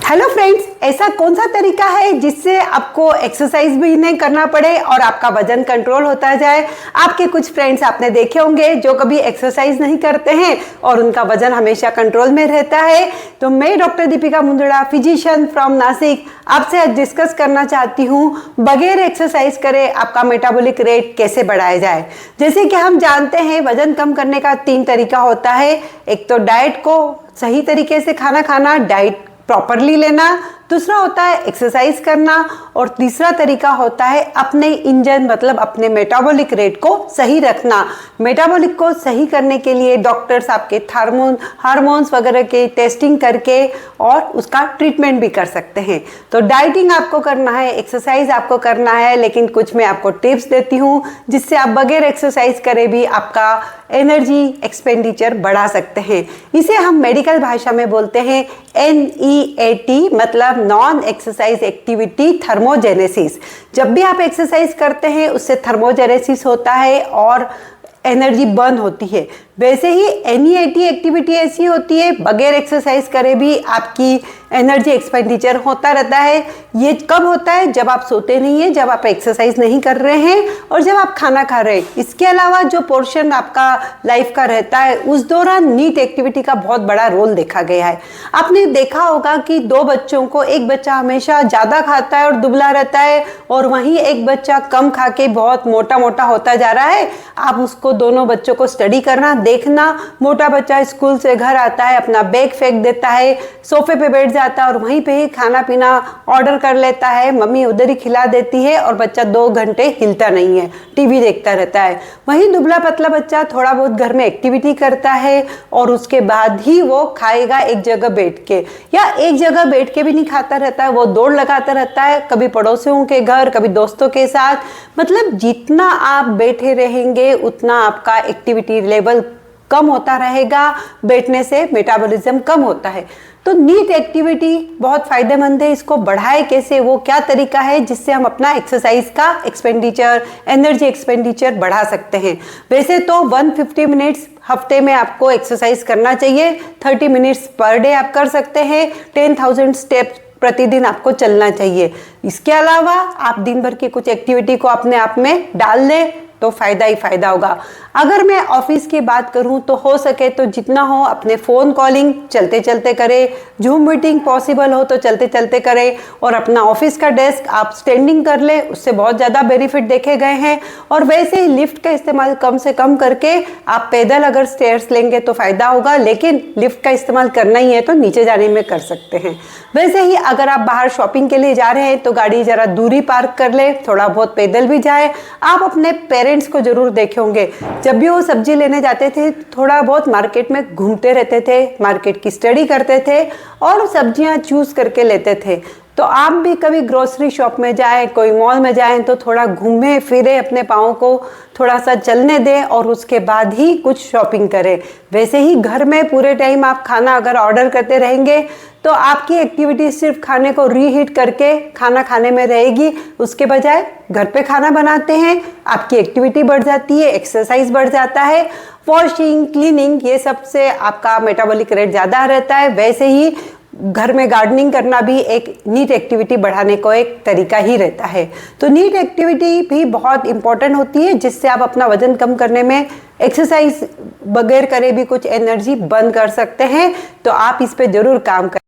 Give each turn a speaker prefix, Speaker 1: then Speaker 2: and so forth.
Speaker 1: Hello friends, ऐसा कौन सा तरीका है जिससे आपको एक्सरसाइज भी नहीं करना पड़े और आपका वजन कंट्रोल होता जाए। आपके कुछ फ्रेंड्स आपने देखे होंगे जो कभी एक्सरसाइज नहीं करते हैं और उनका वजन हमेशा कंट्रोल में रहता है। तो मैं doctor Deepika Mundada, physician from Nashik, आपसे आज डिस्कस करना चाहती हूँ बगैर एक्सरसाइज करे आपका मेटाबॉलिक रेट कैसे बढ़ाया जाए। जैसे कि हम जानते हैं वजन कम करने का 3 तरीका होता है। एक तो डाइट को सही तरीके से खाना, डाइट प्रॉपरली लेना, दूसरा होता है एक्सरसाइज करना और तीसरा तरीका होता है अपने इंजन मतलब अपने मेटाबॉलिक रेट को सही रखना। मेटाबॉलिक को सही करने के लिए डॉक्टर्स आपके हार्मोन्स वगैरह के टेस्टिंग करके और उसका ट्रीटमेंट भी कर सकते हैं। तो डाइटिंग आपको करना है, एक्सरसाइज आपको करना है, लेकिन कुछ मैं आपको टिप्स देती हूँ जिससे आप बगैर एक्सरसाइज करे भी आपका एनर्जी एक्सपेंडिचर बढ़ा सकते हैं। इसे हम मेडिकल भाषा में बोलते हैं NEAT, मतलब नॉन एक्सरसाइज एक्टिविटी थर्मोजेनेसिस। जब भी आप एक्सरसाइज करते हैं उससे थर्मोजेनेसिस होता है और एनर्जी बर्न होती है। वैसे ही NEAT एक्टिविटी ऐसी होती है बगैर एक्सरसाइज करे भी आपकी एनर्जी एक्सपेंडिचर होता रहता है। ये कब होता है? जब आप सोते नहीं है, जब आप एक्सरसाइज नहीं कर रहे हैं और जब आप खाना खा रहे हैं। इसके अलावा जो पोर्शन आपका लाइफ का रहता है उस दौरान नीट एक्टिविटी का बहुत बड़ा रोल देखा गया है। आपने देखा होगा कि 2 बच्चों को, एक बच्चा हमेशा ज़्यादा खाता है और दुबला रहता है और वहीं एक बच्चा कम खा के बहुत मोटा होता जा रहा है। आप उसको, दोनों बच्चों को स्टडी करना, देखना। मोटा बच्चा स्कूल से घर आता है, अपना बैग फेंक देता है, सोफे पे बैठ जाता है और वहीं पे ही खाना पीना ऑर्डर कर लेता है, मम्मी उधर ही खिला देती है और बच्चा 2 घंटे हिलता नहीं है, टीवी देखता रहता है। वहीं दुबला पतला बच्चा थोड़ा बहुत घर में एक्टिविटी करता है और उसके बाद ही वो खाएगा एक जगह बैठ के, या एक जगह बैठ के भी नहीं खाता रहता है, वो दौड़ लगाता रहता है, कभी पड़ोसियों के घर, कभी दोस्तों के साथ। मतलब जितना आप बैठे रहेंगे उतना आपका एक्टिविटी लेवल कम होता रहेगा, बैठने से मेटाबॉलिज्म कम होता है। तो नीट एक्टिविटी बहुत फायदेमंद है। इसको बढ़ाए कैसे, वो क्या तरीका है जिससे हम अपना एक्सरसाइज का एक्सपेंडिचर, एनर्जी एक्सपेंडिचर बढ़ा सकते हैं। वैसे तो 150 मिनट्स हफ्ते में आपको एक्सरसाइज करना चाहिए। 30 मिनट्स पर डे आप कर सकते हैं। 10,000 स्टेप्स प्रतिदिन आपको चलना चाहिए। इसके अलावा आप दिन भर की कुछ एक्टिविटी को अपने आप में डाल लें तो फायदा ही फायदा होगा। अगर मैं ऑफिस की बात करूं तो हो सके तो जितना हो अपने फ़ोन कॉलिंग चलते चलते करें, जूम मीटिंग पॉसिबल हो तो चलते चलते करें और अपना ऑफिस का डेस्क आप स्टैंडिंग कर ले, उससे बहुत ज़्यादा बेनिफिट देखे गए हैं। और वैसे ही लिफ्ट का इस्तेमाल कम से कम करके आप पैदल अगर स्टेयर्स लेंगे तो फ़ायदा होगा, लेकिन लिफ्ट का इस्तेमाल करना ही है तो नीचे जाने में कर सकते हैं। वैसे ही अगर आप बाहर शॉपिंग के लिए जा रहे हैं तो गाड़ी ज़रा दूरी पार्क कर ले, थोड़ा बहुत पैदल भी जाए। आप अपने पेरेंट्स को जरूर देखे होंगे, जब भी वो सब्जी लेने जाते थे थोड़ा बहुत मार्केट में घूमते रहते थे, मार्केट की स्टडी करते थे और सब्जियां चूज करके लेते थे। तो आप भी कभी ग्रोसरी शॉप में जाएं, कोई मॉल में जाएं तो थोड़ा घूमें फिरे, अपने पाँव को थोड़ा सा चलने दें और उसके बाद ही कुछ शॉपिंग करें। वैसे ही घर में पूरे टाइम आप खाना अगर ऑर्डर करते रहेंगे तो आपकी एक्टिविटी सिर्फ खाने को रीहीट करके खाना खाने में रहेगी। उसके बजाय घर पे खाना बनाते हैं, आपकी एक्टिविटी बढ़ जाती है, एक्सरसाइज बढ़ जाता है, वॉशिंग, क्लीनिंग, ये सब से आपका मेटाबॉलिक रेट ज़्यादा रहता है। वैसे ही घर में गार्डनिंग करना भी एक नीट एक्टिविटी बढ़ाने को एक तरीका ही रहता है। तो नीट एक्टिविटी भी बहुत इंपॉर्टेंट होती है जिससे आप अपना वजन कम करने में, एक्सरसाइज बगैर करे भी कुछ एनर्जी बर्न कर सकते हैं। तो आप इस पे जरूर काम करें।